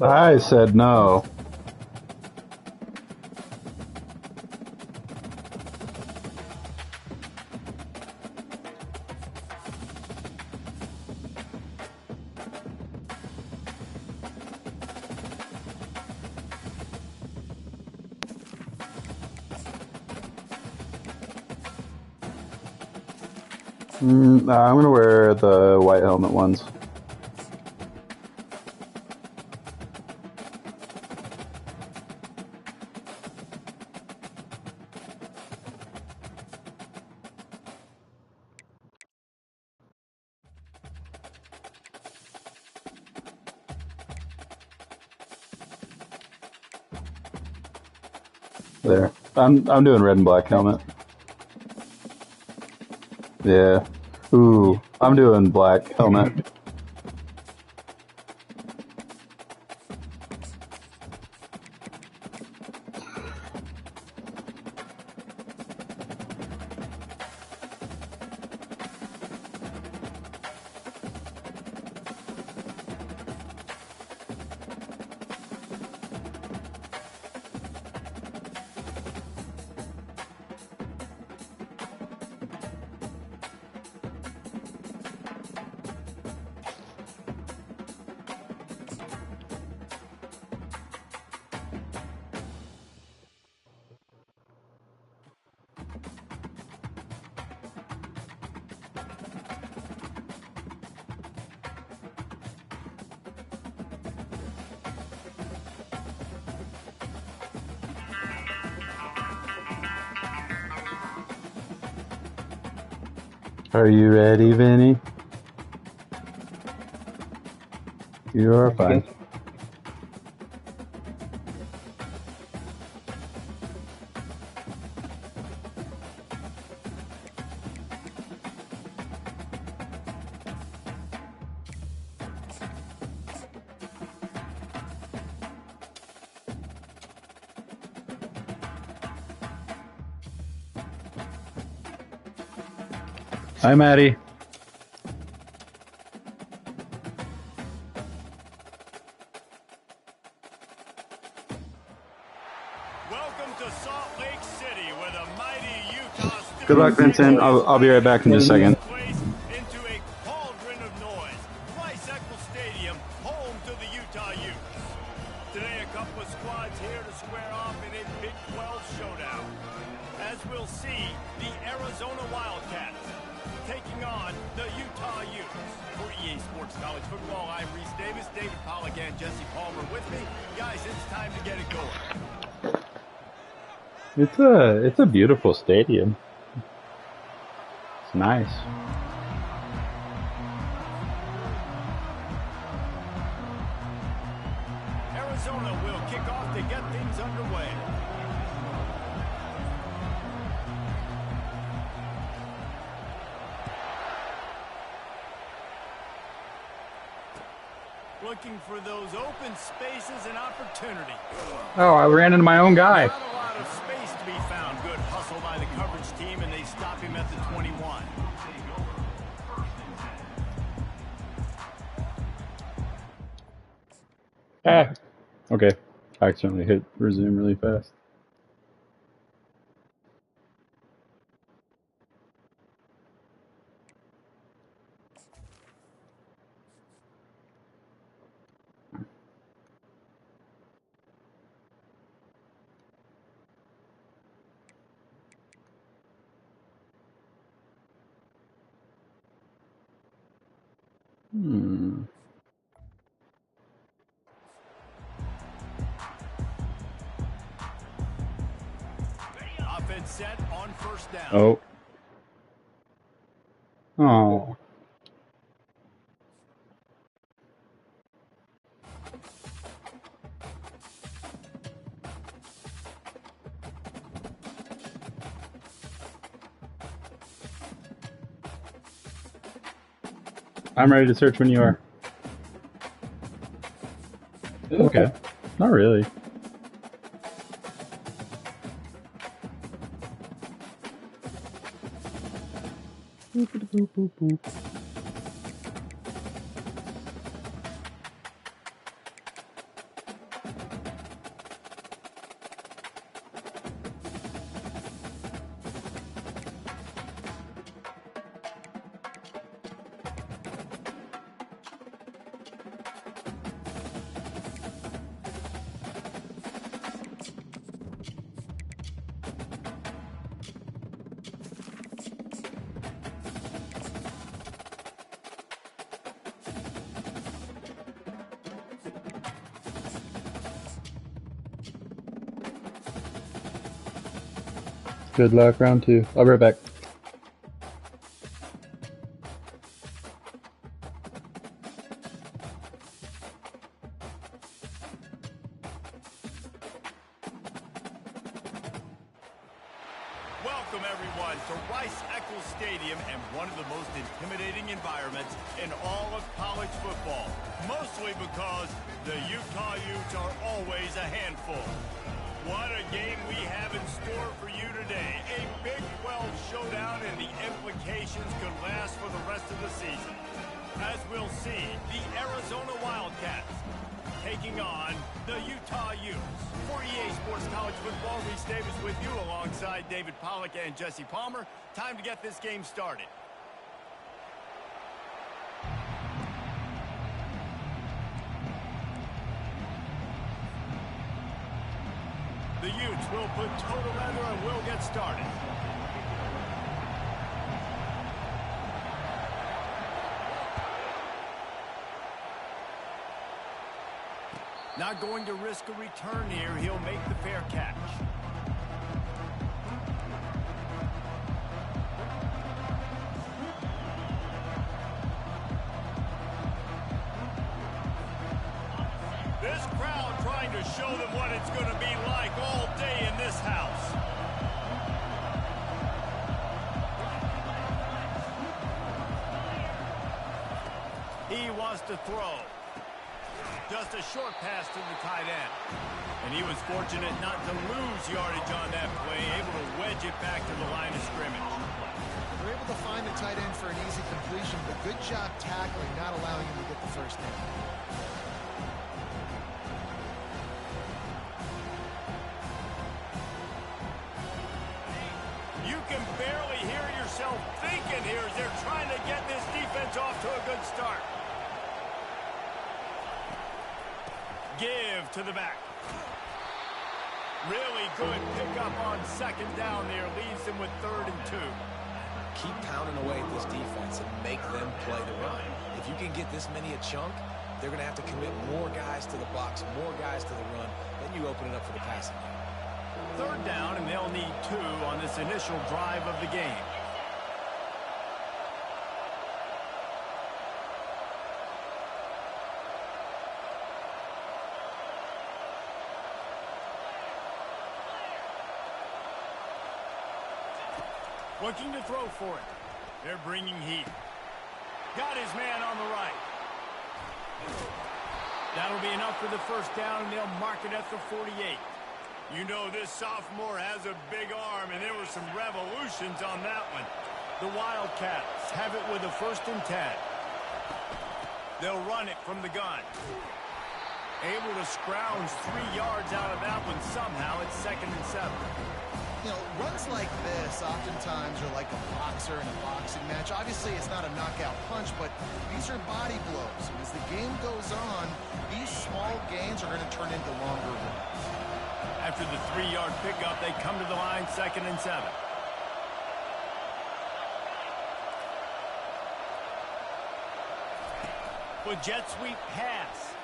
I said no. I'm gonna wear the white helmet ones. There. I'm doing red and black helmet. Yeah. Ooh, I'm doing black helmet. Are you ready, Vinny? You are fine. Hi, Maddie. Welcome to Salt Lake City, where the mighty Utah Good luck, Vincent. I'll be right back in just a second. Into a cauldron of noise. Bicycle Stadium, home to the Utah Utes. Today, a couple of squads here to square off in a Big 12 showdown. As we'll see, the Arizona Wildcats taking on the Utah Utes. For EA Sports College Football, I'm Reese Davis, David Pollack, and Jesse Palmer with me. Guys, it's time to get it going. It's a beautiful stadium. It's nice. Arizona will kick off to get things underway. Looking for those open spaces and opportunity. Oh, I ran into my own guy. Not a lot of space to be found. Good hustle by the coverage team, and they stop him at the 21. Ah. Okay. I accidentally hit resume really fast. Offense set on first down. Oh. Oh. I'm ready to search when you are. Okay. Not really. Boop, boop, boop. Good luck, round 2. I'll be right back. Welcome, everyone, to Rice-Eccles Stadium and one of the most intimidating environments in all of college football, mostly because the Utah Utes are always a handful. What a game we have in store for you today. A Big 12 showdown, and the implications could last for the rest of the season. As we'll see, the Arizona Wildcats taking on the Utah Utes. For EA Sports College Football, Reese Davis with you alongside David Pollack and Jesse Palmer. Time to get this game started. The Utes will put total leather and we'll get started. Not going to risk a return here. He'll make the fair catch. This crowd trying to show them what it's going to be like all day in this house. He wants to throw. Just a short pass to the tight end. And he was fortunate not to lose yardage on that play, able to wedge it back to the line of scrimmage. They're able to find the tight end for an easy completion, but good job tackling, not allowing him to get the first down. You can barely hear yourself thinking here as they're trying to get this defense off to a good start. Give to the back. Really good pickup on second down there. Leaves them with 3rd and 2. Keep pounding away at this defense and make them play the run. If you can get this many a chunk, they're going to have to commit more guys to the box, more guys to the run. Then you open it up for the passing game. 3rd down, and they'll need 2 on this initial drive of the game. Looking to throw for it. They're bringing heat. Got his man on the right. That'll be enough for the first down, and they'll mark it at the 48. You know this sophomore has a big arm, and there were some revolutions on that one. The Wildcats have it with a 1st and 10. They'll run it from the gun. Able to scrounge 3 yards out of that one somehow. It's 2nd and 7. You know, runs like this oftentimes are like a boxer in a boxing match. Obviously, it's not a knockout punch, but these are body blows. And as the game goes on, these small gains are going to turn into longer runs. After the 3-yard pickup, they come to the line, 2nd and 7. With jet sweep pass.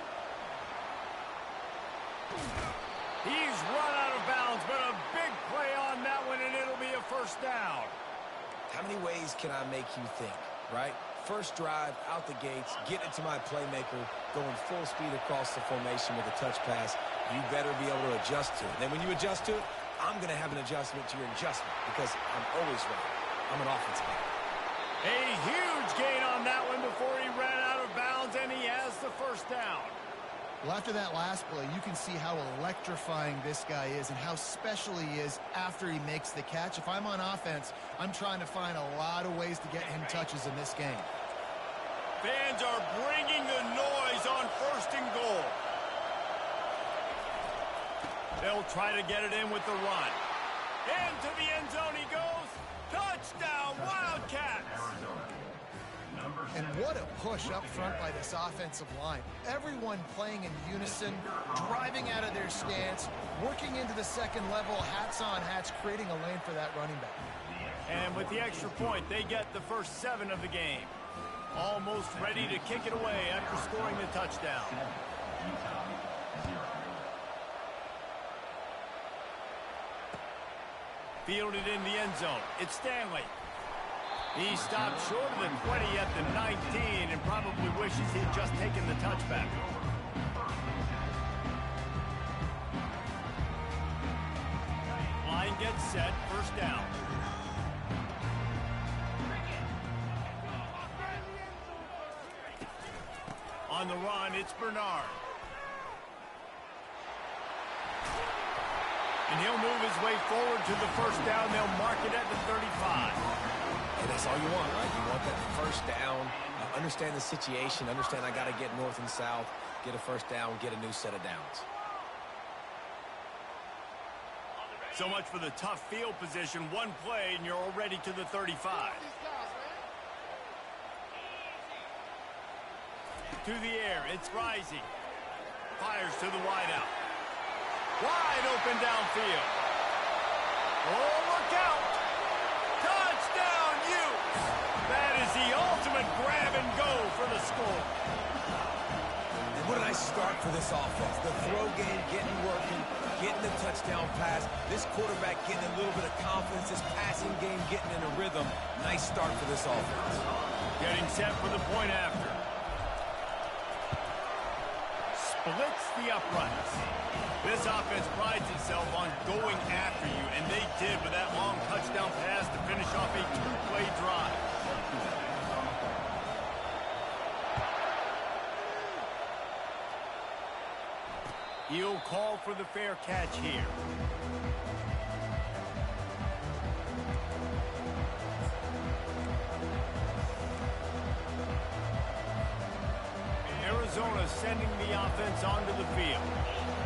He's run out of bounds, but a big play on that one, and it'll be a 1st down. How many ways can I make you think, right? First drive, out the gates, get it to my playmaker, going full speed across the formation with a touch pass. You better be able to adjust to it. Then when you adjust to it, I'm going to have an adjustment to your adjustment because I'm always right. I'm an offensive guy. A huge gain on that one before he ran out of bounds, and he has the 1st down. Well, after that last play, you can see how electrifying this guy is and how special he is after he makes the catch. If I'm on offense, I'm trying to find a lot of ways to get him touches in this game. Fans are bringing the noise on 1st and goal. They'll try to get it in with the run. Into the end zone he goes. Touchdown, Wildcats! And what a push up front by this offensive line. Everyone playing in unison, driving out of their stance, working into the 2nd level, hats on hats, creating a lane for that running back. And with the extra point, they get the first 7 of the game. Almost ready to kick it away after scoring the touchdown. Fielded in the end zone. It's Stanley. He stopped short of the 20 at the 19 and probably wishes he'd just taken the touchback. Line gets set. First down. On the run, it's Bernard. And he'll move his way forward to the first down. They'll mark it at the 35. And that's all you want, right? You want that first down. Understand the situation. Understand I got to get north and south. Get a first down. Get a new set of downs. So much for the tough field position. One play, and you're already to the 35. To the air, it's Rising. Fires to the wideout. Wide open downfield. Oh, look out! Touchdown, Utes! That is the ultimate grab and go for the score. And what a nice start for this offense. The throw game getting working, getting the touchdown pass. This quarterback getting a little bit of confidence. This passing game getting in a rhythm. Nice start for this offense. Getting set for the point after. Splits the uprights. This offense prides itself on going after you, and they did with that long touchdown pass to finish off a two-play drive. He'll call for the fair catch here. Arizona sending the offense onto the field.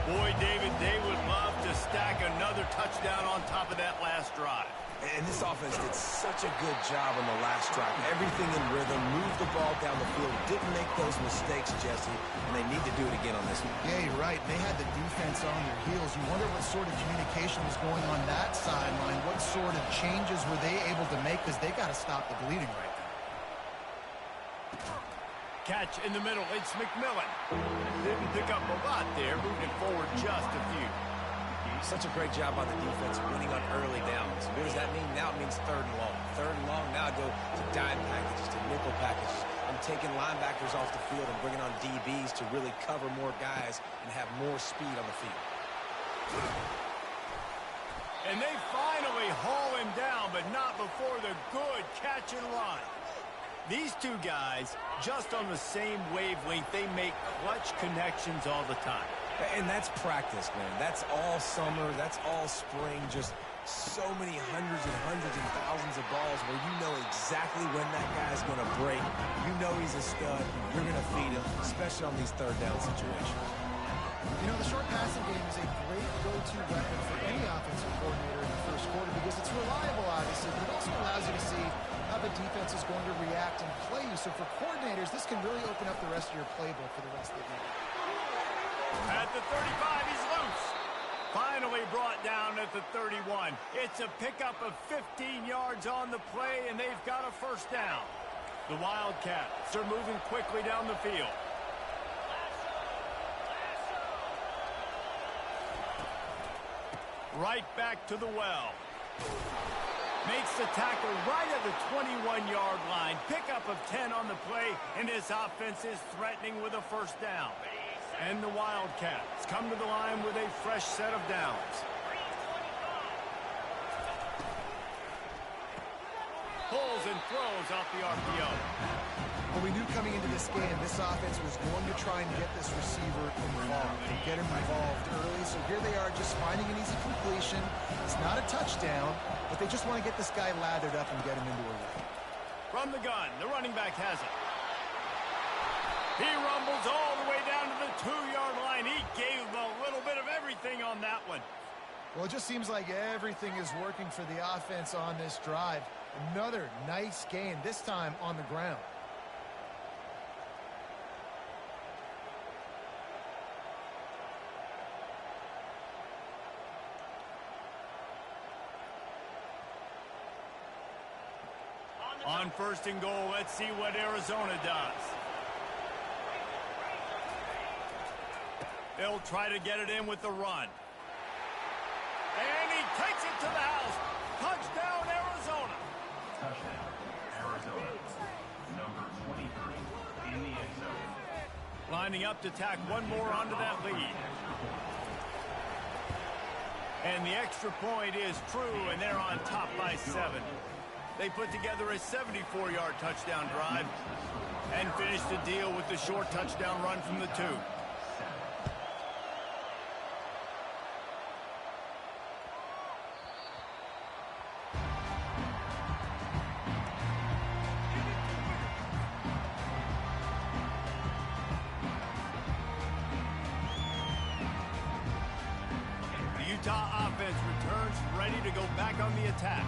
Boy, David, they would love to stack another touchdown on top of that last drive. And this offense did such a good job on the last drive. Everything in rhythm, moved the ball down the field, didn't make those mistakes, Jesse, and they need to do it again on this one. Yeah, you're right. They had the defense on their heels. You wonder what sort of communication was going on that sideline. What sort of changes were they able to make, because they got to stop the bleeding right now. Catch in the middle. It's McMillan. Didn't pick up a lot there, moving forward just a few. Such a great job on the defense, winning on early downs. What does that mean? Now it means third and long. Third and long, now I go to dime packages, to nickel packages. I'm taking linebackers off the field and bringing on DBs to really cover more guys and have more speed on the field. And they finally haul him down, but not before the good catch and run. These two guys, just on the same wavelength, they make clutch connections all the time. And that's practice, man. That's all summer. That's all spring. Just so many hundreds and thousands of balls where you know exactly when that guy's going to break. You know he's a stud. You're going to feed him, especially on these third down situations. You know, the short passing game is a great go-to weapon for any offensive coordinator in the first quarter because it's reliable, obviously, but it also allows you to see how the defense is going to react and play you. So for coordinators, this can really open up the rest of your playbook for the rest of the game. At the 35, he's loose. Finally brought down at the 31. It's a pickup of 15 yards on the play, and they've got a first down. The Wildcats are moving quickly down the field. Right back to the well. Makes the tackle right at the 21-yard line. Pickup of 10 on the play, and this offense is threatening with a first down. And the Wildcats come to the line with a fresh set of downs. Pulls and throws off the RPO. Well, we knew coming into this game, this offense was going to try and get this receiver involved, and get him involved early. So here they are just finding an easy completion. It's not a touchdown, but they just want to get this guy lathered up and get him into a run. From the gun, the running back has it. He rumbles all the way down to the 2-yard line. He gave a little bit of everything on that one. Well, it just seems like everything is working for the offense on this drive. Another nice gain, this time on the ground. On first and goal, let's see what Arizona does. They'll try to get it in with the run. And he takes it to the house. lining up to tack one more onto that lead. And the extra point is true, and they're on top by 7. They put together a 74-yard touchdown drive and finished the deal with the short touchdown run from the 2. Utah offense returns ready to go back on the attack.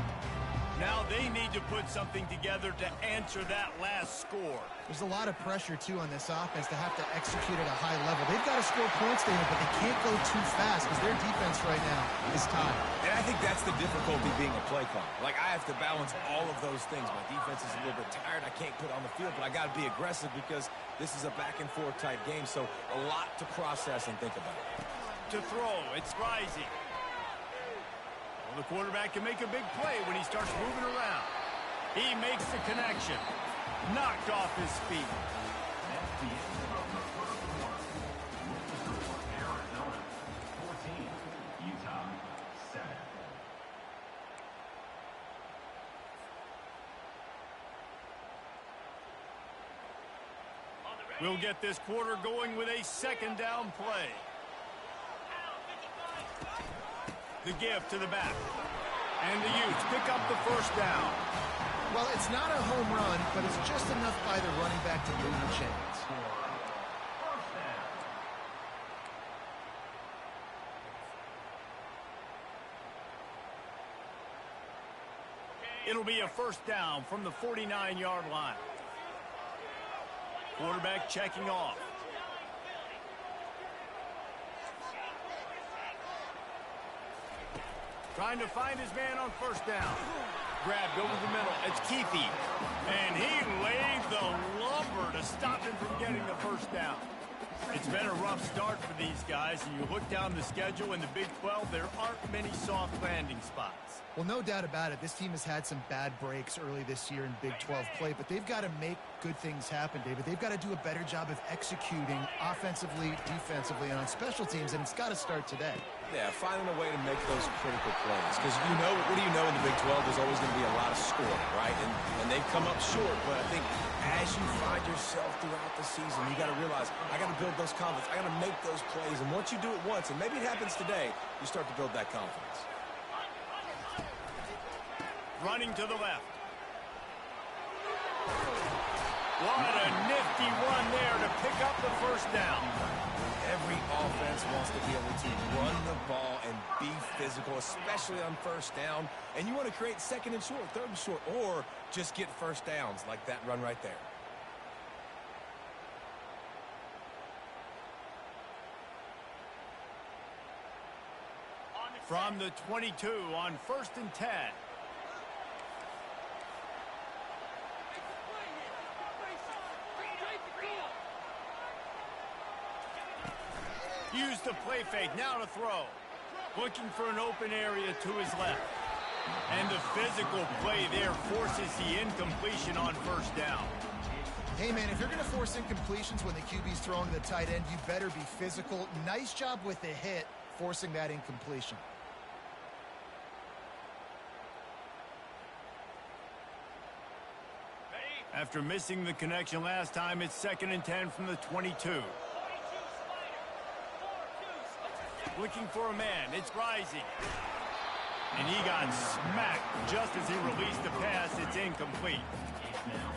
Now they need to put something together to answer that last score. There's a lot of pressure, too, on this offense to have to execute at a high level. They've got to score points, David, but they can't go too fast because their defense right now is tied. And I think that's the difficulty being a play caller. Like, I have to balance all of those things. My defense is a little bit tired. I can't put on the field, but I got to be aggressive because this is a back-and-forth type game, so a lot to process and think about. To throw, it's rising. Well, the quarterback can make a big play when he starts moving around. He makes the connection. Knocked off his feet. We'll get this quarter going with a second down play. The give to the back. And the Utes pick up the first down. Well, it's not a home run, but it's just enough by the running back to move the chains. It'll be a first down from the 49-yard line. Quarterback checking off. Trying to find his man on first down. Grabbed over the middle. It's Keefe. And he laid the lumber to stop him from getting the first down. It's been a rough start for these guys, and you look down the schedule in the Big 12, there aren't many soft landing spots. Well, no doubt about it. This team has had some bad breaks early this year in Big 12 play, but they've got to make good things happen, David. They've got to do a better job of executing offensively, defensively, and on special teams, and it's got to start today. Yeah, finding a way to make those critical plays. Because what do you know in the Big 12? There's always going to be a lot of scoring, right? And they've come up short, but I think as you find yourself throughout the season, you got to realize, I got to build those confidence. I got to make those plays. And once you do it once, and maybe it happens today, you start to build that confidence. Running to the left. What a nifty run there to pick up the first down. Every offense wants to be able to run the ball and be physical, especially on first down. And you want to create second and short, third and short, or just get first downs like that run right there. From the 22 on 1st and 10. Use the play fake, now to throw. Looking for an open area to his left. And the physical play there forces the incompletion on first down. Hey, man, if you're going to force incompletions when the QB's throwing to the tight end, you better be physical. Nice job with the hit, forcing that incompletion. After missing the connection last time, it's 2nd and 10 from the 22. Looking for a man. It's rising. And he got smacked just as he released the pass. It's incomplete.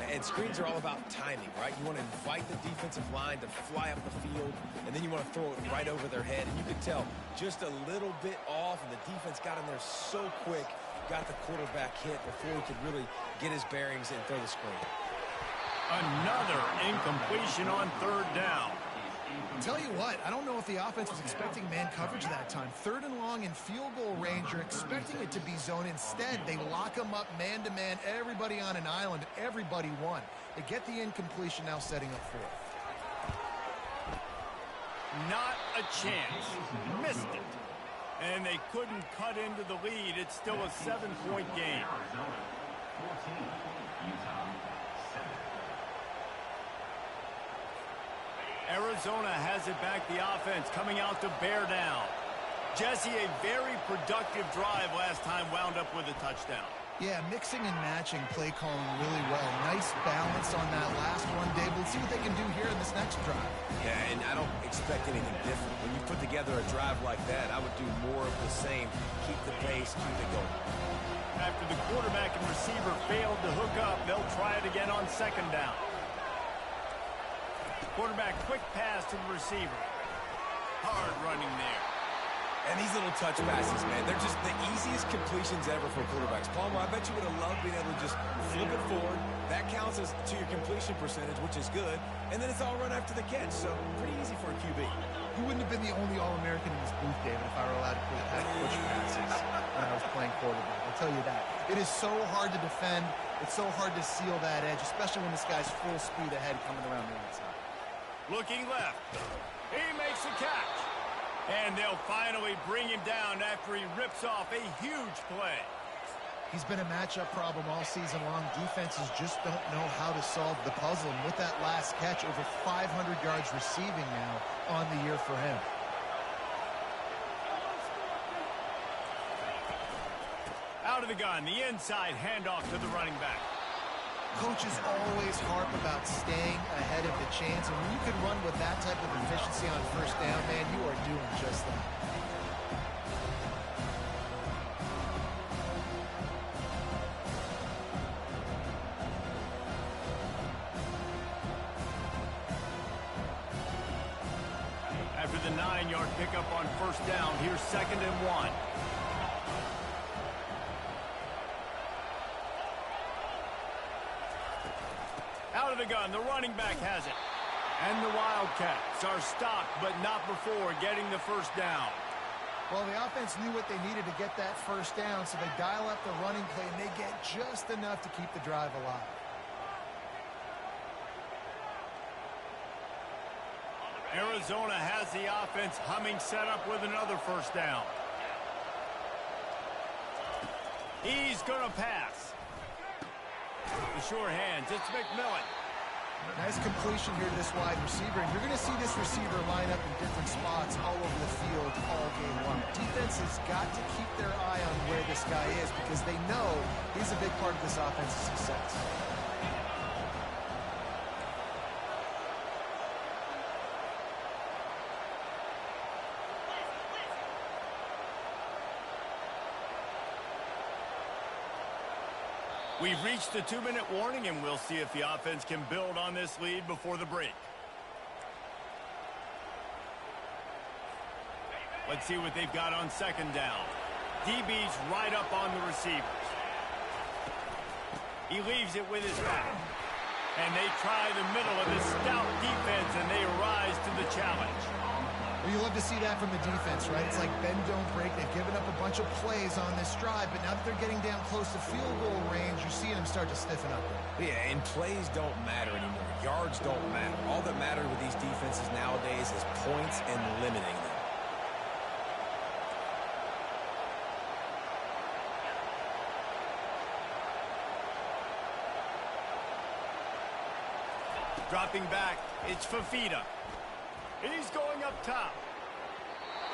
And screens are all about timing, right? You want to invite the defensive line to fly up the field, and then you want to throw it right over their head. And you could tell just a little bit off, and the defense got in there so quick, got the quarterback hit before he could really get his bearings and throw the screen. Another incompletion on 3rd down. Tell you what, I don't know if the offense was expecting man coverage that time. 3rd and long in field goal range, you're expecting it to be zone. Instead, they lock them up man-to-man, everybody on an island, everybody won. They get the incompletion, now setting up 4th. Not a chance. Missed it. And they couldn't cut into the lead. It's still a 7-point game. Arizona has it back, the offense coming out to bear down. Jesse, a very productive drive last time, wound up with a touchdown. Yeah, mixing and matching play calling really well. Nice balance on that last one, Dave. Let's see what they can do here in this next drive. Yeah, and I don't expect anything different. When you put together a drive like that, I would do more of the same. Keep the pace, keep it going. After the quarterback and receiver failed to hook up, they'll try it again on second down. Quarterback quick pass to the receiver. Hard running there. And these little touch passes, man, they're just the easiest completions ever for quarterbacks. Palmer, I bet you would have loved being able to just flip it forward. That counts as to your completion percentage, which is good. And then it's all run after the catch, so pretty easy for a QB. You wouldn't have been the only All-American in this booth, David, if I were allowed to push passes when I was playing quarterback. I'll tell you that. It is so hard to defend. It's so hard to seal that edge, especially when this guy's full speed ahead coming around the outside. Looking left. He makes a catch. And they'll finally bring him down after he rips off a huge play. He's been a matchup problem all season long. Defenses just don't know how to solve the puzzle. And with that last catch, over 500 yards receiving now on the year for him. Out of the gun, the inside handoff to the running back. Coaches always harp about staying ahead of the chains, and when you can run with that type of efficiency on first down, man, you are doing just that. After the 9-yard pickup on first down, here's 2nd and 1. Out of the gun, the running back has it. And the Wildcats are stopped, but not before getting the first down. Well, the offense knew what they needed to get that first down, so they dial up the running play, and they get just enough to keep the drive alive. Arizona has the offense humming, set up with another first down. He's going to pass. The sure hands, it's McMillan. Nice completion here to this wide receiver, and you're going to see this receiver line up in different spots all over the field all game long. Defense has got to keep their eye on where this guy is because they know he's a big part of this offense's success. We've reached the 2-minute warning, and we'll see if the offense can build on this lead before the break. Let's see what they've got on second down. DB's right up on the receivers. He leaves it with his back. And they try the middle of this stout defense, and they rise to the challenge. Well, you love to see that from the defense, right? It's like bend, don't break. They've given up a bunch of plays on this drive, but now that they're getting down close to field goal range, you're seeing them start to stiffen up. Yeah, and plays don't matter anymore. Yards don't matter. All that matters with these defenses nowadays is points and limiting them. Dropping back, it's Fafita. He's going up top.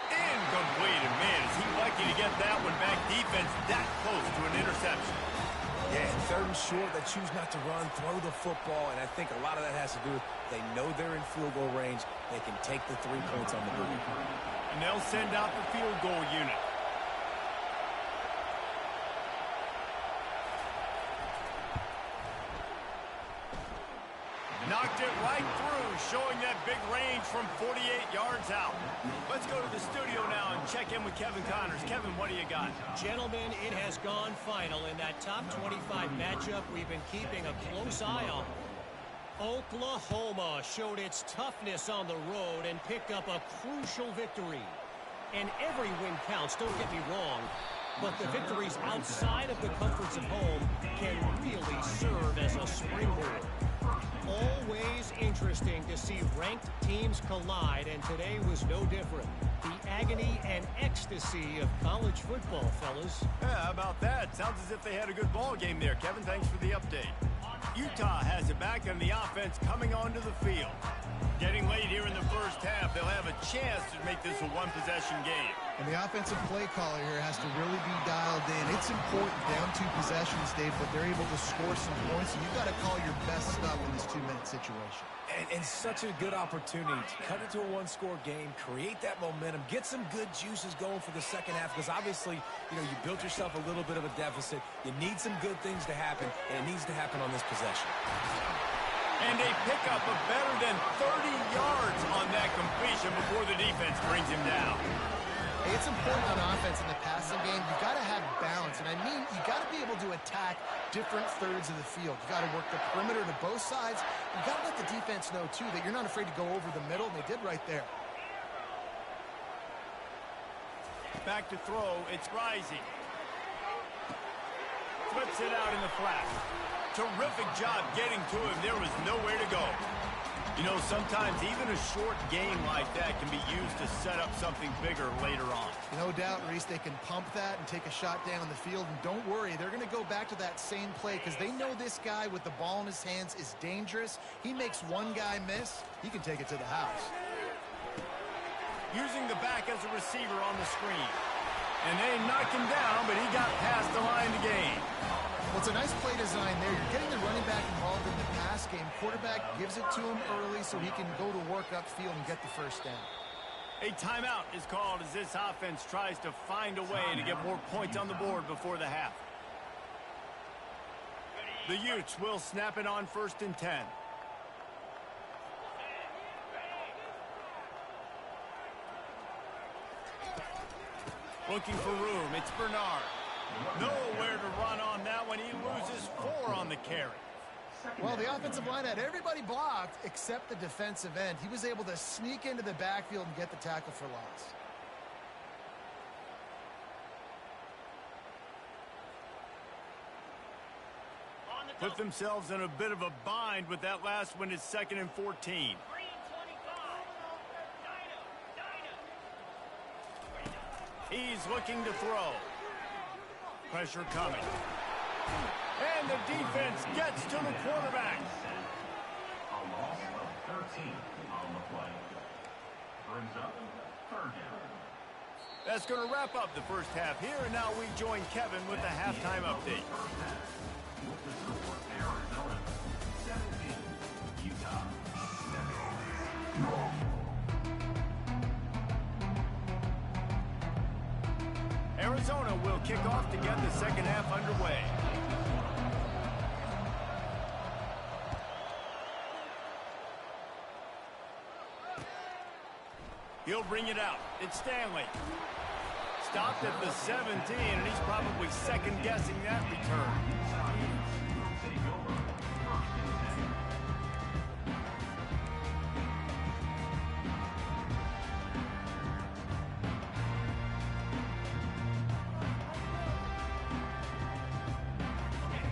Incomplete, and man, is he lucky to get that one back. Defense that close to an interception. Yeah, 3rd and short, they choose not to run, throw the football, and I think a lot of that has to do with they know they're in field goal range. They can take the 3 points on the board. And they'll send out the field goal unit. Knocked it right through, showing that big range from 48 yards out. Let's go to the studio now and check in with Kevin Connors. Kevin, what do you got? Gentlemen, it has gone final in that top 25 matchup we've been keeping a close eye on. Oklahoma showed its toughness on the road and picked up a crucial victory. And every win counts, don't get me wrong. But the victories outside of the comforts of home can really serve as a springboard. Always interesting to see ranked teams collide, and today was no different. The agony and ecstasy of college football, fellas. Yeah, how about that? Sounds as if they had a good ball game there. Kevin, thanks for the update. Utah has it back, and the offense coming onto the field. Getting late here in the first half, they'll have a chance to make this a one-possession game. And the offensive play caller here has to really be dialed in. It's important down 2 possessions, Dave, but they're able to score some points. So you've got to call your best stuff in this 2-minute situation. And such a good opportunity to cut it to a one-score game, create that momentum, get some good juices going for the second half, because obviously, you know, you built yourself a little bit of a deficit. You need some good things to happen, and it needs to happen on this possession. And a pickup of better than 30 yards on that completion before the defense brings him down. Hey, it's important on offense in the passing game. You've got to have balance. And I mean, you got to be able to attack different thirds of the field. You got to work the perimeter to both sides. You got to let the defense know, too, that you're not afraid to go over the middle, and they did right there. Back to throw. It's Rising. Flips it out in the flat. Terrific job getting to him. There was nowhere to go. You know, sometimes even a short game like that can be used to set up something bigger later on. No doubt, Reese, they can pump that and take a shot down the field. And don't worry, they're going to go back to that same play because they know this guy with the ball in his hands is dangerous. He makes one guy miss, he can take it to the house. Using the back as a receiver on the screen. And they knocked him down, but he got past the line to gain. Well, it's a nice play design there. You're getting the running back involved in the pass game. Quarterback gives it to him early so he can go to work upfield and get the first down. A timeout is called as this offense tries to find a way to get more points on the board before the half. The Utes will snap it on 1st and 10. Looking for room. It's Bernard. Nowhere to run on that one. He loses 4 on the carry. Well, the offensive line had everybody blocked except the defensive end. He was able to sneak into the backfield and get the tackle for loss. Put themselves in a bit of a bind with that last one. It's 2nd and 14. He's looking to throw. Pressure coming. And the defense gets to the quarterback. A loss of 13 on the play. Brings up 3rd down. That's going to wrap up the first half here, and now we join Kevin with the halftime update. With the score, Arizona 17, Utah 7. Arizona will kick off to get the second half underway. He'll bring it out. It's Stanley. Stopped at the 17, and he's probably second-guessing that return. Take over 1st and 10.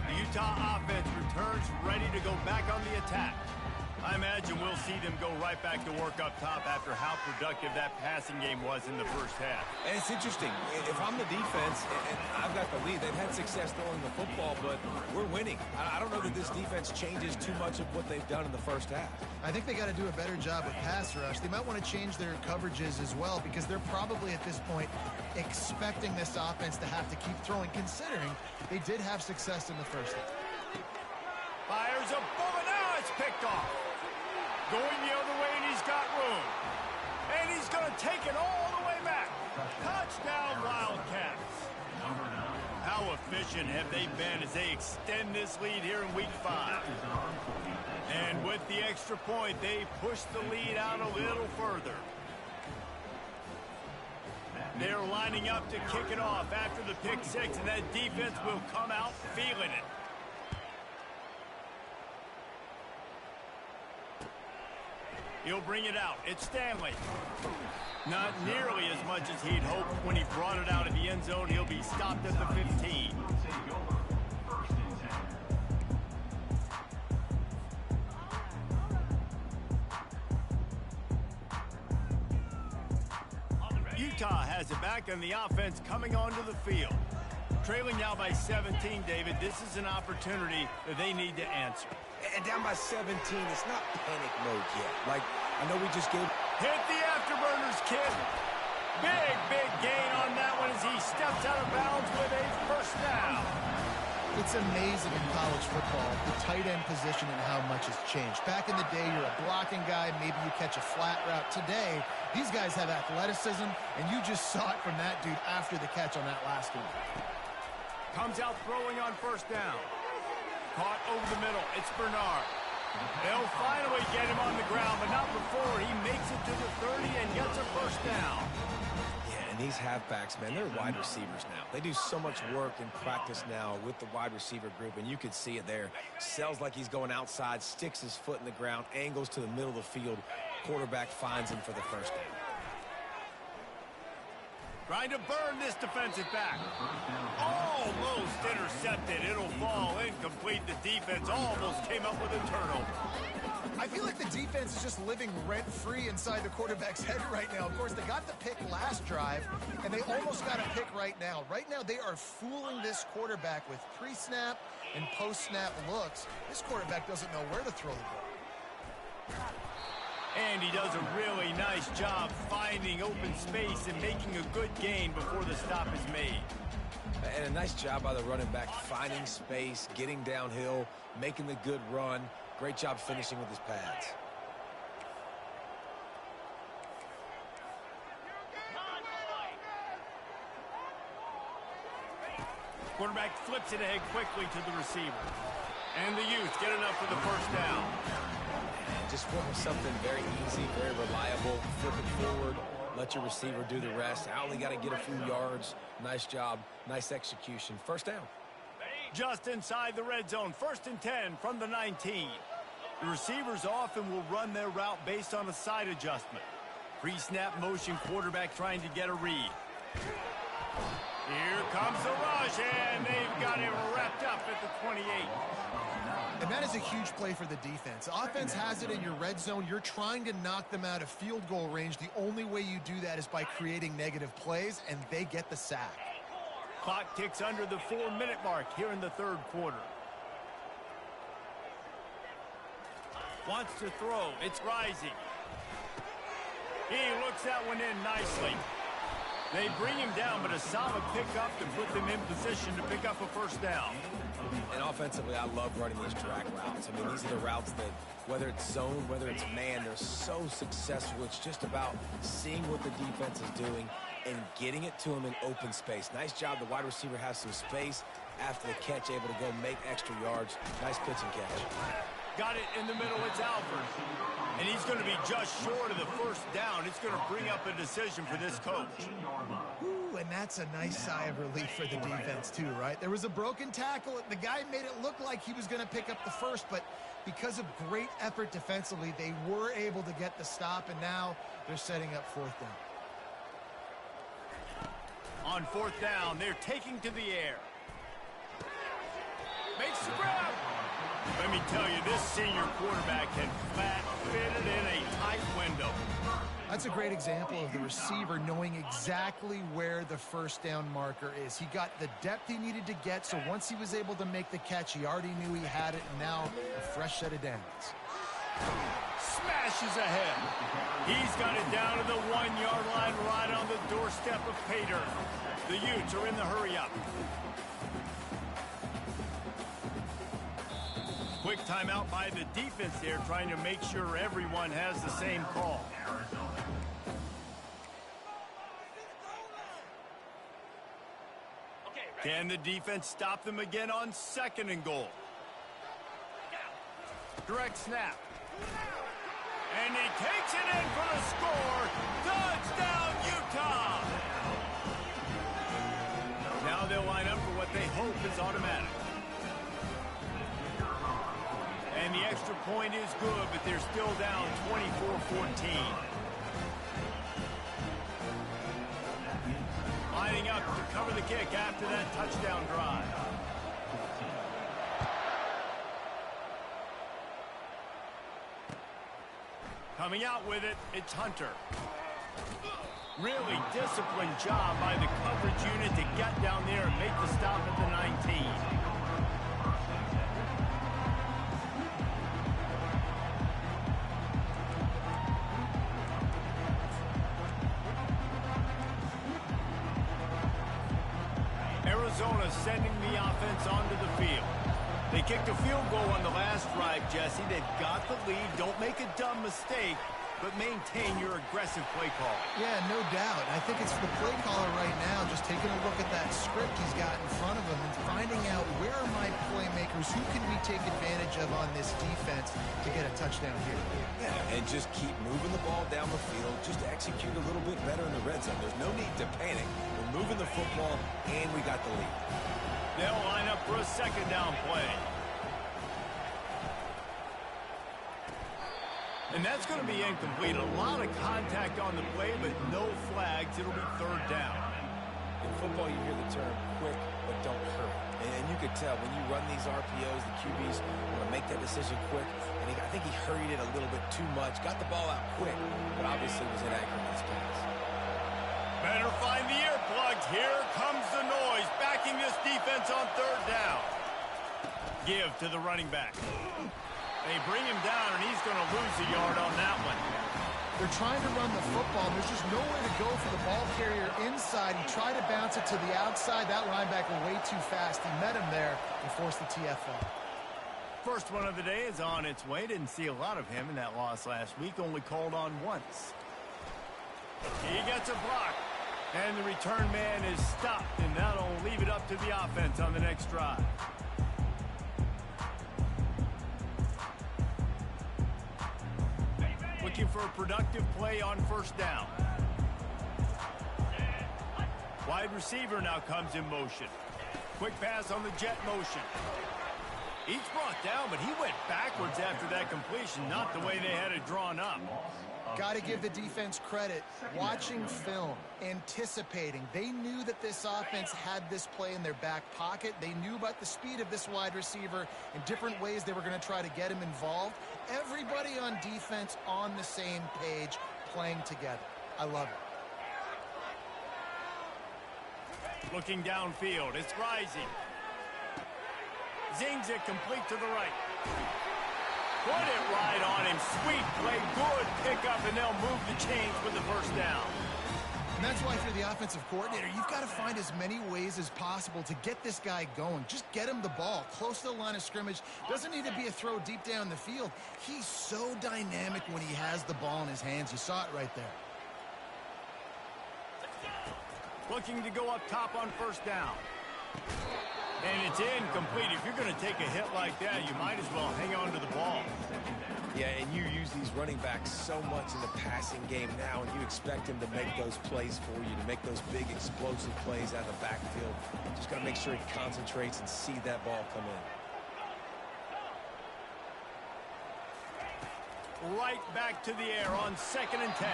The Utah offense returns ready to go back on the attack. I imagine we'll see them go right back to work up top after how productive that passing game was in the first half. And it's interesting. If I'm the defense and I've got the lead, they've had success throwing the football, but we're winning. I don't know that this defense changes too much of what they've done in the first half. I think they got to do a better job with pass rush. They might want to change their coverages as well because they're probably at this point expecting this offense to have to keep throwing, considering they did have success in the first half. Fires a bullet. Now it's picked off. Going the other way, and he's got room. And he's going to take it all the way back. Touchdown, Wildcats. How efficient have they been as they extend this lead here in Week 5? And with the extra point, they push the lead out a little further. They're lining up to kick it off after the pick 6, and that defense will come out feeling it. He'll bring it out. It's Stanley. Not nearly as much as he'd hoped when he brought it out of the end zone. He'll be stopped at the 15. Take over 1st and 10. Utah has it back, and the offense coming onto the field. Trailing now by 17, David. This is an opportunity that they need to answer. And down by 17, it's not panic mode yet. Like, I know we just gave... Hit the afterburners, kid. Big gain on that one as he steps out of bounds with a first down. It's amazing in college football, the tight end position and how much has changed. Back in the day, you're a blocking guy, maybe you catch a flat route. Today, these guys have athleticism, and you just saw it from that dude after the catch on that last one. Comes out throwing on first down. Caught over the middle. It's Bernard. They'll finally get him on the ground, but not before he makes it to the 30 and gets a first down. Yeah, and these halfbacks, man, they're wide receivers now. They do so much work in practice now with the wide receiver group, and you can see it there. Sells like he's going outside, sticks his foot in the ground, angles to the middle of the field. Quarterback finds him for the first down. Trying to burn this defensive back. Almost intercepted. It'll fall incomplete. The defense almost came up with a turnover. I feel like the defense is just living rent-free inside the quarterback's head right now. Of course, they got the pick last drive, and they almost got a pick right now. Right now, they are fooling this quarterback with pre-snap and post-snap looks. This quarterback doesn't know where to throw the ball. And he does a really nice job finding open space and making a good gain before the stop is made. And a nice job by the running back, finding space, getting downhill, making the good run. Great job finishing with his pads. Quarterback flips it ahead quickly to the receiver. And the Utes get enough for the first down. Just went with something very easy, very reliable. Flip it forward, let your receiver do the rest. I only got to get a few yards. Nice job, nice execution. First down. Just inside the red zone, 1st and 10 from the 19. The receivers often will run their route based on a side adjustment. Pre-snap motion, quarterback trying to get a read. Here comes the rush, and they've got him wrapped up at the 28. And that is a huge play for the defense. Offense has it in your red zone. You're trying to knock them out of field goal range. The only way you do that is by creating negative plays, and they get the sack. Clock ticks under the 4-minute mark here in the third quarter. Wants to throw. It's Rising. He looks that one in nicely. They bring him down, but a solid pickup to put them in position to pick up a first down. And offensively, I love running these drag routes. I mean, these are the routes that, whether it's zone, whether it's man, they're so successful. It's just about seeing what the defense is doing and getting it to them in open space. Nice job. The wide receiver has some space after the catch, able to go make extra yards. Nice pitch and catch. Got it in the middle. It's Alford. And he's going to be just short of the first down. It's going to bring up a decision for this coach. Ooh, and that's a nice sigh of relief for the defense too, right? There was a broken tackle. The guy made it look like he was going to pick up the first, but because of great effort defensively, they were able to get the stop, and now they're setting up 4th down. On 4th down, they're taking to the air. Makes the grab. Let me tell you, this senior quarterback can flat fit it in a tight window. That's a great example of the receiver knowing exactly where the first down marker is. He got the depth he needed to get, so once he was able to make the catch, he already knew he had it, and now a fresh set of downs. Smashes ahead. He's got it down to the 1-yard line right on the doorstep of Pater. The Utes are in the hurry-up. Quick timeout by the defense there, trying to make sure everyone has the same call. Can the defense stop them again on 2nd and goal? Direct snap. And he takes it in for the score. Touchdown, Utah! Now they'll line up for what they hope is automatic. And the extra point is good, but they're still down 24-14. Lining up to cover the kick after that touchdown drive. Coming out with it, it's Hunter. Really disciplined job by the coverage unit to get down there and make the stop at the 19. Arizona sending the offense onto the field. They kicked a field goal on the last drive, Jesse. They've got the lead. Don't make a dumb mistake, but maintain your aggressive play call. Yeah, no doubt. I think it's the play caller right now just taking a look at that script he's got in front of him and finding out where are my playmakers, who can we take advantage of on this defense to get a touchdown here. Yeah, and just keep moving the ball down the field. Just execute a little bit better in the red zone. There's no need to panic. We're moving the football, and we got the lead. They'll line up for a second down play. And that's going to be incomplete. A lot of contact on the play, but no flags. It'll be third down. In football, you hear the term quick, but don't hurry. And you could tell when you run these RPOs, the QBs want to make that decision quick. And I think he hurried it a little bit too much. Got the ball out quick, but obviously was inaccurate in his pass. Better find the earplugs. Here comes the noise, backing this defense on third down. Give to the running back. They bring him down, and he's going to lose a yard on that one. They're trying to run the football. There's just nowhere to go for the ball carrier inside. He tried to bounce it to the outside. That linebacker way too fast. He met him there and forced the TFL. First one of the day is on its way. Didn't see a lot of him in that loss last week. Only called on once. He gets a block. And the return man is stopped, and that'll leave it up to the offense on the next drive. Looking for a productive play on first down. Wide receiver now comes in motion. Quick pass on the jet motion. He's brought down, but he went backwards after that completion, not the way they had it drawn up. Got to give the defense credit. Watching film, anticipating. They knew that this offense had this play in their back pocket. They knew about the speed of this wide receiver and different ways they were going to try to get him involved. Everybody on defense on the same page, playing together. I love it. Looking downfield, it's rising. Zings it complete to the right. Put it right on him. Sweet play, good pickup, and they'll move the chains with the first down. And that's why for the offensive coordinator, you've got to find as many ways as possible to get this guy going. Just get him the ball close to the line of scrimmage. Doesn't need to be a throw deep down the field. He's so dynamic when he has the ball in his hands. You saw it right there. Looking to go up top on first down. And it's incomplete. If you're going to take a hit like that, you might as well hang on to the ball. Yeah, and you use these running backs so much in the passing game now, and you expect him to make those plays for you, to make those big explosive plays out of the backfield. Just got to make sure he concentrates and see that ball come in. Right back to the air on 2nd and 10.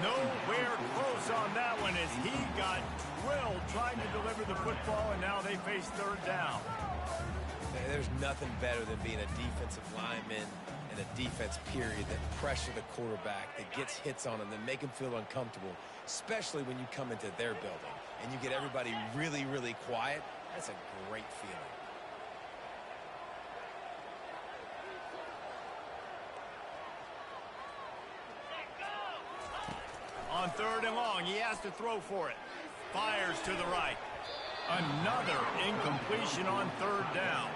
Nowhere close on that one as he got drilled trying to deliver the football, and now they face third down. There's nothing better than being a defensive lineman and a defense period that pressure the quarterback, that gets hits on him, that make him feel uncomfortable, especially when you come into their building and you get everybody really, really quiet. That's a great feeling. On 3rd and long, he has to throw for it. Fires to the right. Another incompletion on 3rd down.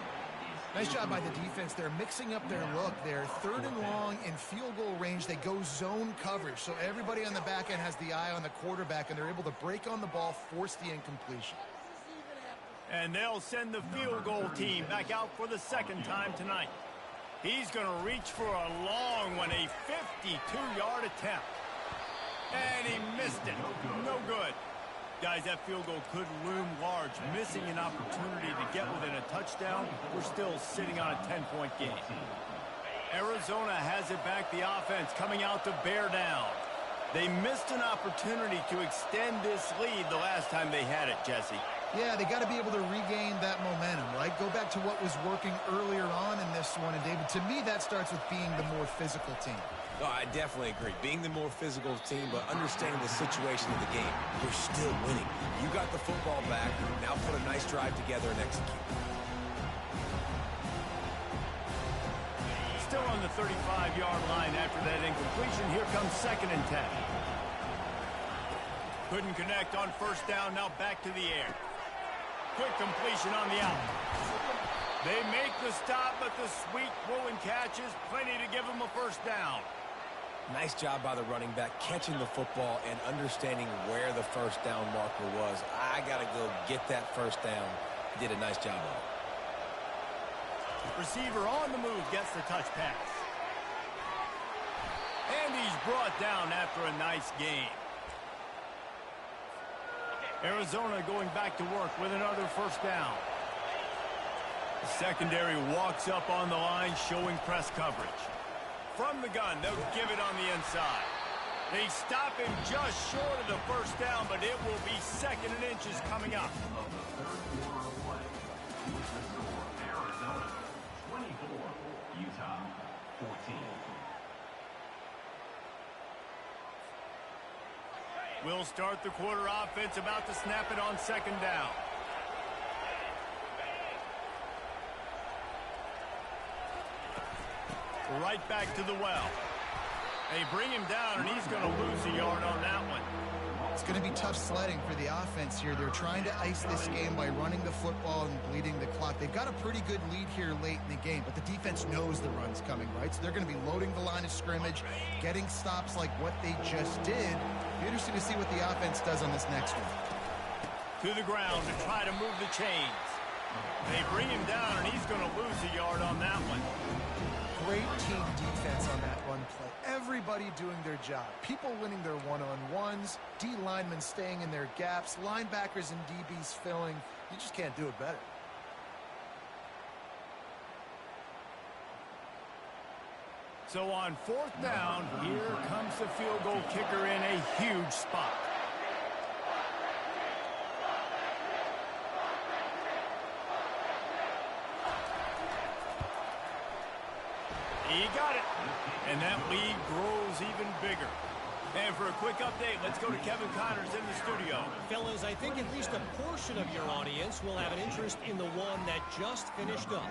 Nice job by the defense. They're mixing up their look. They're 3rd and long in field goal range. They go zone coverage, so everybody on the back end has the eye on the quarterback, and they're able to break on the ball, force the incompletion. And they'll send the field goal team back out for the 2nd time tonight. He's going to reach for a long one, a 52-yard attempt. And he missed it. No good. Guys, that field goal could loom large. Missing an opportunity to get within a touchdown. We're still sitting on a 10-point game. Arizona has it back. The offense coming out to bear down. They missed an opportunity to extend this lead the last time they had it, Jesse. Yeah, they got to be able to regain that momentum, right? go back to what was working earlier on in this one. And, David, to me, that starts with being the more physical team. No, I definitely agree. Being the more physical team, but understanding the situation of the game. You're still winning. You got the football back. Now put a nice drive together and execute. Still on the 35-yard line after that incompletion. Here comes 2nd and 10. Couldn't connect on first down. Now back to the air. Quick completion on the out. They make the stop, but the sweet throw and catch is plenty to give them a first down. Nice job by the running back catching the football and understanding where the first down marker was. I got to go get that first down. He did a nice job of it. Receiver on the move gets the touch pass. And he's brought down after a nice game. Arizona going back to work with another first down. The secondary walks up on the line, showing press coverage. From the gun, they'll give it on the inside. They stop him just short of the first down, but it will be 2nd and inches coming up. Arizona 24, Utah 14. We'll start the quarter offense, about to snap it on 2nd down. Right back to the well. They bring him down, and he's going to lose a yard on that one. It's going to be tough sledding for the offense here. They're trying to ice this game by running the football and bleeding the clock. They've got a pretty good lead here late in the game, but the defense knows the run's coming, right? So they're going to be loading the line of scrimmage, getting stops like what they just did. Be interesting to see what the offense does on this next one. To the ground to try to move the chains. They bring him down, and he's going to lose a yard on that one. Great team defense on that run play. Everybody doing their job. People winning their one-on-ones, D linemen staying in their gaps, linebackers and DBs filling. You just can't do it better. So on 4th down, here comes the field goal kicker in a huge spot. He got it. And that lead grows even bigger. And for a quick update, let's go to Kevin Connors in the studio. Fellas, I think at least a portion of your audience will have an interest in the one that just finished up.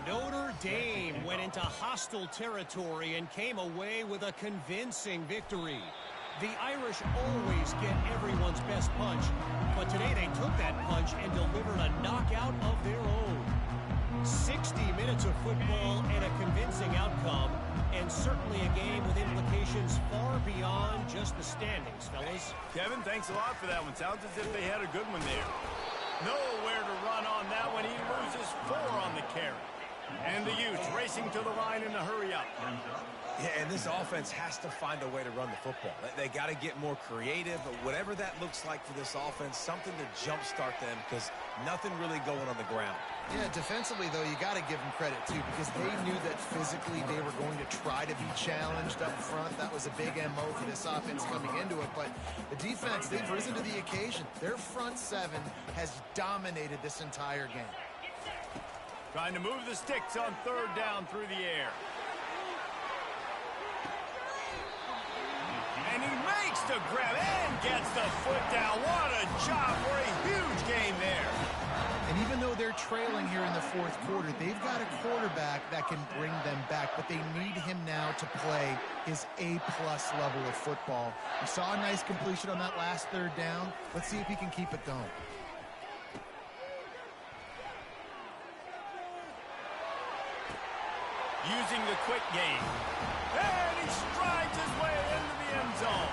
Notre Dame went into hostile territory and came away with a convincing victory. The Irish always get everyone's best punch, but today they took that punch and delivered a knockout of their own. 60 minutes of football and a convincing outcome, and certainly a game with implications far beyond just the standings, fellas. Kevin, thanks a lot for that one. Sounds as if they had a good one there. Nowhere to run on that one. He loses 4 on the carry. And the Utes racing to the line in a hurry up. Yeah, and this offense has to find a way to run the football. They got to get more creative, but whatever that looks like for this offense, something to jumpstart them, because nothing really going on the ground. Yeah, defensively, though, you got to give them credit, too, because they knew that physically they were going to try to be challenged up front. That was a big MO for this offense coming into it. But the defense, they've risen to the occasion. Their front 7 has dominated this entire game. Trying to move the sticks on 3rd down through the air. And he makes the grab and gets the foot down. What a job for a huge game there. And even though they're trailing here in the 4th quarter, they've got a quarterback that can bring them back, but they need him now to play his A-plus level of football. We saw a nice completion on that last 3rd down. Let's see if he can keep it going. Using the quick game. And he strides his way into the end zone.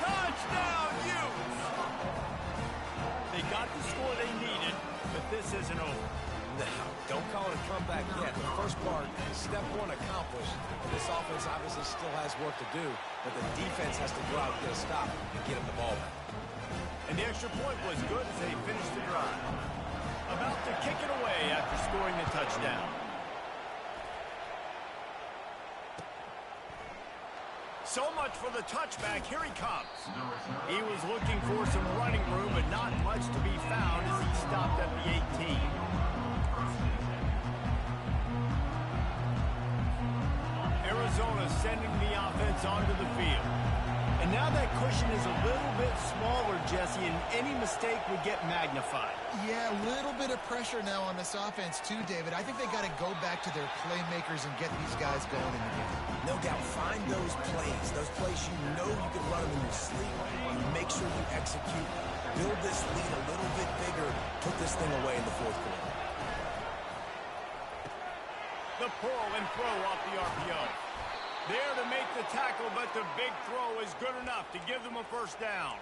Touchdown, Utes! They got the score they needed, but this isn't over. No, don't call it a comeback yet. The first part, step 1 accomplished. This offense obviously still has work to do, but the defense has to go out and get a stop and get him the ball back. And the extra point was good as they finished the drive. About to kick it away after scoring the touchdown. So much for the touchback. Here he comes. He was looking for some running room, but not much to be found as he stopped at the 18. sending the offense onto the field. And now that cushion is a little bit smaller, Jesse, and any mistake would get magnified. Yeah, a little bit of pressure now on this offense too, David. I think they got to go back to their playmakers and get these guys going in the game. No doubt, find those plays you know you can run them in your sleep. Make sure you execute. Build this lead a little bit bigger. Put this thing away in the fourth quarter. The pull and throw off the RPO. There to make the tackle, but the big throw is good enough to give them a first down.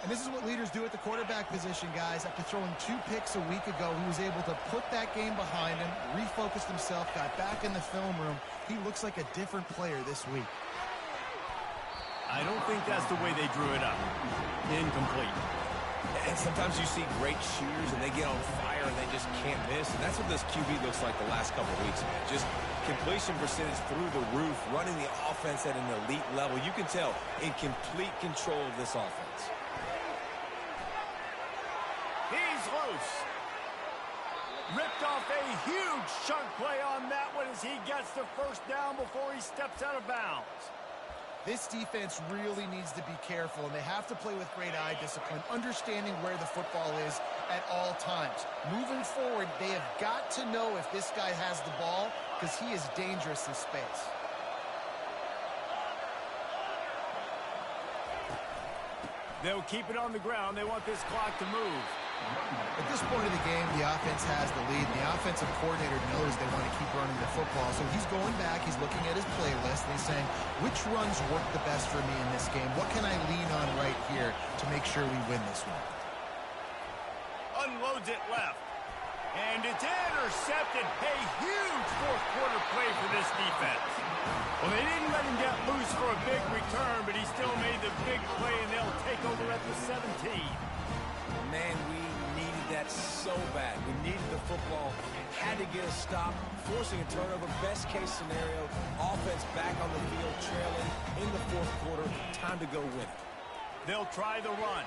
And this is what leaders do at the quarterback position, guys. After throwing 2 picks a week ago, he was able to put that game behind him, refocused himself, got back in the film room. He looks like a different player this week. I don't think that's the way they drew it up. Incomplete. And sometimes you see great shooters and they get on fire and they just can't miss. And that's what this QB looks like the last couple of weeks, man. Just completion percentage through the roof, running the offense at an elite level. You can tell in complete control of this offense. He's loose. Ripped off a huge chunk play on that one as he gets the first down before he steps out of bounds. This defense really needs to be careful, and they have to play with great eye discipline, understanding where the football is at all times. Moving forward, they have got to know if this guy has the ball, because he is dangerous in space. They'll keep it on the ground. They want this clock to move. At this point of the game, the offense has the lead. The offensive coordinator knows they want to keep running the football. So he's going back, he's looking at his playlist, and he's saying, which runs work the best for me in this game? What can I lean on right here to make sure we win this one? Unloads it left. And it's intercepted. A huge fourth quarter play for this defense. Well, they didn't let him get loose for a big return, but he still made the big play, and they'll take over at the 17. Man, we needed that so bad. We needed the football, had to get a stop, forcing a turnover. Best case scenario, offense back on the field, trailing in the fourth quarter. Time to go win it. They'll try the run.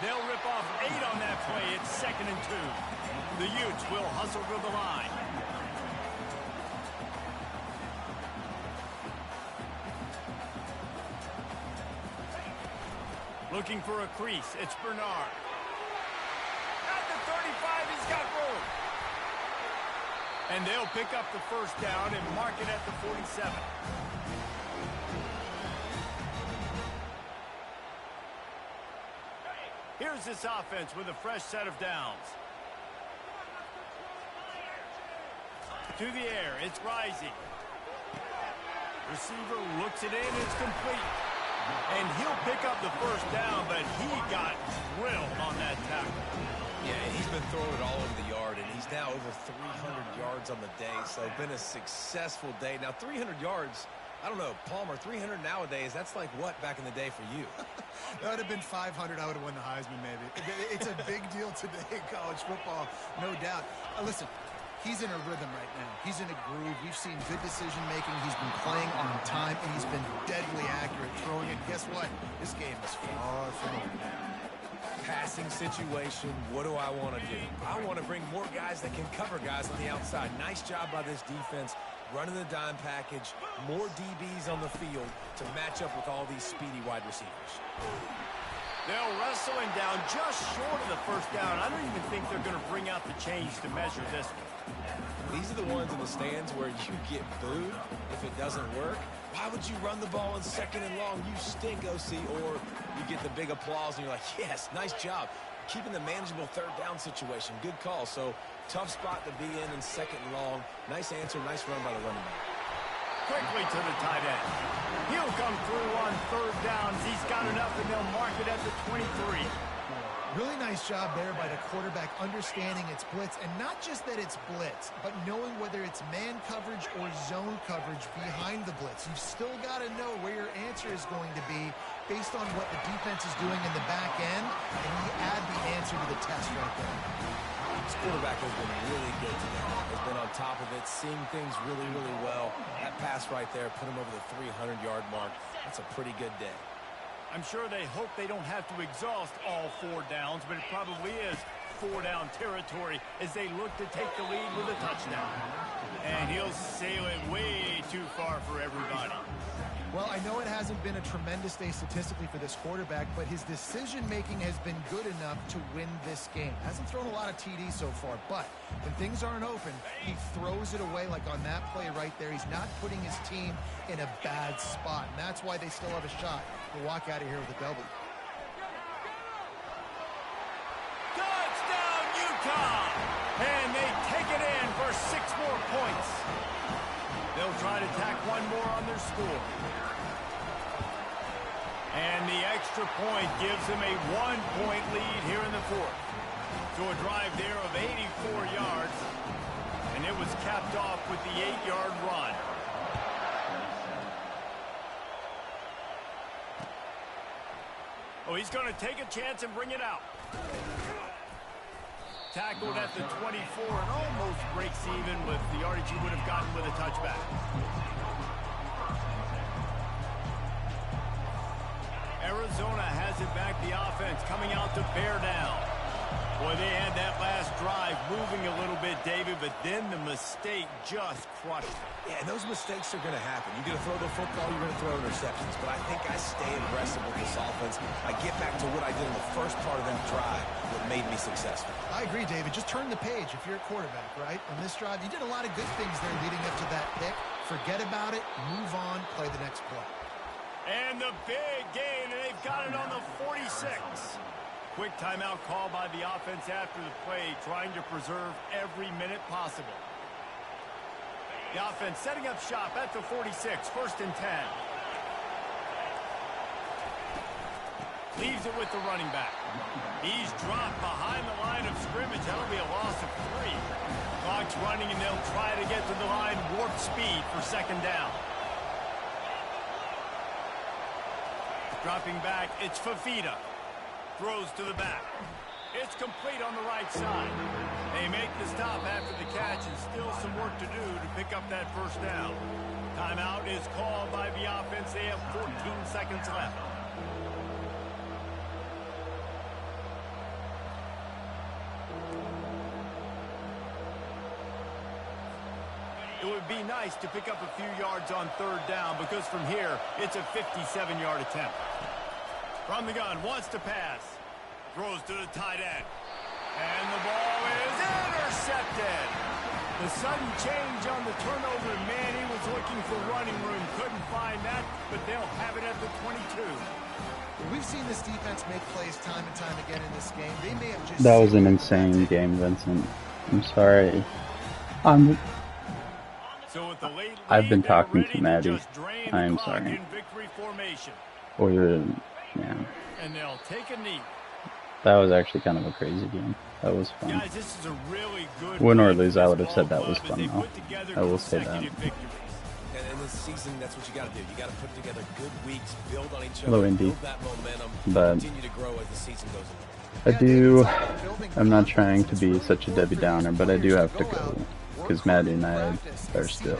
They'll rip off 8 on that play. It's 2nd and 2. The Utes will hustle to the line. Looking for a crease. It's Bernard. At the 35, he's got room. And they'll pick up the first down and mark it at the 47. Here's this offense with a fresh set of downs. To the air, it's rising. Receiver looks it in, it's complete. And he'll pick up the first down, but he got drilled on that tackle. Yeah, he's been throwing it all over the yard, and he's now over 300 yards on the day, so been a successful day. Now, 300 yards, I don't know, Palmer, 300 nowadays, that's like what back in the day for you? That would have been 500. I would have won the Heisman, maybe. It's a big deal today in college football, no doubt. Listen, he's in a rhythm right now. He's in a groove. We've seen good decision-making. He's been playing on time, and he's been deadly accurate throwing it. Guess what? This game is far from over. Passing situation, what do I want to do? I want to bring more guys that can cover guys on the outside. Nice job by this defense, running the dime package, more DBs on the field to match up with all these speedy wide receivers. They'll wrestle him down just short of the first down. I don't even think they're going to bring out the chains to measure this one. These are the ones in the stands where you get booed if it doesn't work. Why would you run the ball in 2nd and long? You stink, OC. Or you get the big applause and you're like, yes, nice job. Keeping the manageable 3rd down situation. Good call. So tough spot to be in 2nd and long. Nice answer, nice run by the running back. Quickly to the tight end. He'll come through on 3rd downs. He's got enough, and they'll mark it at the 23. Really nice job there by the quarterback understanding it's blitz, and not just that it's blitz, but knowing whether it's man coverage or zone coverage behind the blitz. You've still got to know where your answer is going to be based on what the defense is doing in the back end, and you add the answer to the test right there. This quarterback has been really good today. Has been on top of it, seeing things really, really well. That pass right there put him over the 300-yard mark. That's a pretty good day. I'm sure they hope they don't have to exhaust all 4 downs, but it probably is 4-down territory as they look to take the lead with a touchdown. And he'll sail it way too far for everybody. Well, I know it hasn't been a tremendous day statistically for this quarterback, but his decision-making has been good enough to win this game. Hasn't thrown a lot of TDs so far, but when things aren't open, he throws it away like on that play right there. He's not putting his team in a bad spot, and that's why they still have a shot to walk out of here with a W. Touchdown, Utah! And they take it in for 6 more points. They'll try to tack one more on their score. And the extra point gives them a 1-point lead here in the 4th. So a drive there of 84 yards. And it was capped off with the 8-yard run. Oh, he's going to take a chance and bring it out. Tackled at the 24 and almost breaks even with the yardage he would have gotten with a touchback. Arizona has it back, the offense coming out to bear down. Boy, they had that last drive moving a little bit, David, but then the mistake just crushed them. Yeah, and those mistakes are going to happen. You're going to throw the football, you're going to throw interceptions. But I think I stay aggressive with this offense. I get back to what I did in the first part of that drive that made me successful. I agree, David. Just turn the page if you're a quarterback, right? On this drive, you did a lot of good things there leading up to that pick. Forget about it, move on, play the next play. And the big gain, and they've got it on the 46. Quick timeout call by the offense after the play, trying to preserve every minute possible. The offense setting up shop at the 46, 1st and 10. Leaves it with the running back. He's dropped behind the line of scrimmage. That'll be a loss of 3. Clock's running, and they'll try to get to the line warp speed for 2nd down. Dropping back, it's Fafita. Throws to the back. It's complete on the right side. They make the stop after the catch, and still some work to do to pick up that 1st down. Timeout is called by the offense. They have 14 seconds left. It would be nice to pick up a few yards on 3rd down, because from here, it's a 57-yard attempt. From the gun, wants to pass. Throws to the tight end. And the ball is intercepted. The sudden change on the turnover, man, he was looking for running room. Couldn't find that, but they'll have it at the 22. We've seen this defense make plays time and time again in this game. They may have just... That was an insane game, Vincent. I'm sorry. So with the late I've been lead, talking they're to ready Maddie. just drain I am the clock sorry. in victory formation. Or, yeah. And they'll take a knee. That was actually kind of a crazy game. That was fun. Guys, this is a really good Win or win for lose, I this would have ball said that was club as fun, they though. put together I will say that. consecutive victories. And in this season, that's what you got to do. You got to put together good weeks, build on each Hello, other, Indy. build that momentum, But continue to grow as the season goes on. I'm not trying to be such a Debbie Downer, but I do have to go. Because Maddie and I are still